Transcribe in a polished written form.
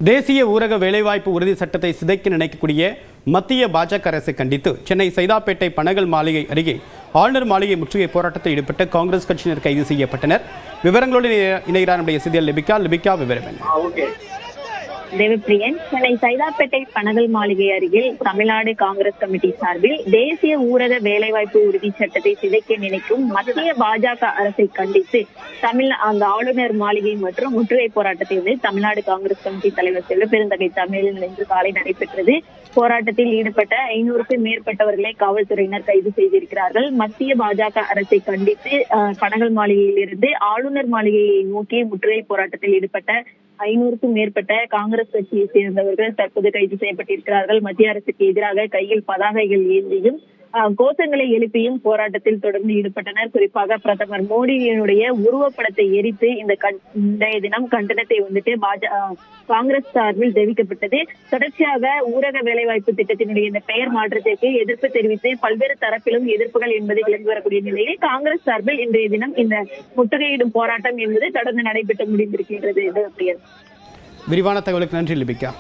தேசிய ஊரக வேலைவாய்ப்பு உறுதி சட்டத்தை சிதைக்க நினைக்கக்கூடிய மத்திய பாஜக அரசை கண்டித்து சென்னை சைதாப்பேட்டை பனகல் மாளிகை அருகே ஆளுநர் மாளிகை முற்றுகை போராட்டத்தில் ஈடுபட்ட காங்கிரஸ் கட்சியினர் கைது செய்யப்பட்டனர். விவரங்களோடு இணைகிறார் நம்முடைய செய்தியாளர் லிபிகா. விவரம் என்ன? தேவப்பிரியன், சென்னை சைதாப்பேட்டை பனகல் மாளிகை அருகில் தமிழ்நாடு காங்கிரஸ் கமிட்டி சார்பில் தேசிய ஊரக வேலைவாய்ப்பு உறுதி சட்டத்தை சிதைக்க நினைக்கும் மத்திய பாஜக அரசை கண்டித்து அந்த ஆளுநர் மாளிகை மற்றும் முற்றுகை போராட்டத்தை வந்து தமிழ்நாடு காங்கிரஸ் கமிட்டி தலைவர் செல்வபெருந்தகை தலைமையில் இன்று காலை நடைபெற்றது. போராட்டத்தில் ஈடுபட்ட 500க்கும் மேற்பட்டவர்களை காவல்துறையினர் கைது செய்திருக்கிறார்கள். மத்திய பாஜக அரசை கண்டித்து பனகல் மாளிகையில் இருந்து ஆளுநர் மாளிகையை நோக்கி முற்றுகை போராட்டத்தில் ஈடுபட்ட 500க்கும் மேற்பட்ட காங்கிரஸ் கட்சியை சேர்ந்தவர்கள் தற்போது கைது செய்யப்பட்டிருக்கிறார்கள். மத்திய அரசுக்கு எதிராக கையில் பதாகைகள் ஏந்தியும் கோஷங்களை எழுப்பியும் போராட்டத்தில் தொடர்ந்து ஈடுபட்டனர். குறிப்பாக பிரதமர் மோடியினுடைய உருவப்படத்தை எரித்து இன்றைய தினம் கண்டனத்தை வந்துட்டு காங்கிரஸ் சார்பில் தெரிவிக்கப்பட்டது. தொடர்ச்சியாக ஊரக வேலைவாய்ப்பு திட்டத்தினுடைய இந்த பெயர் மாற்றத்திற்கு எதிர்ப்பு தெரிவித்து பல்வேறு தரப்பிலும் எதிர்ப்புகள் என்பது விளங்கி வரக்கூடிய நிலையில் காங்கிரஸ் சார்பில் இன்றைய தினம் இந்த முற்றுகையிடும் போராட்டம் என்பது தொடர்ந்து நடைபெற்று முடிந்திருக்கின்றது. விரிவான தகவலுக்கு நன்றி லிபிகா.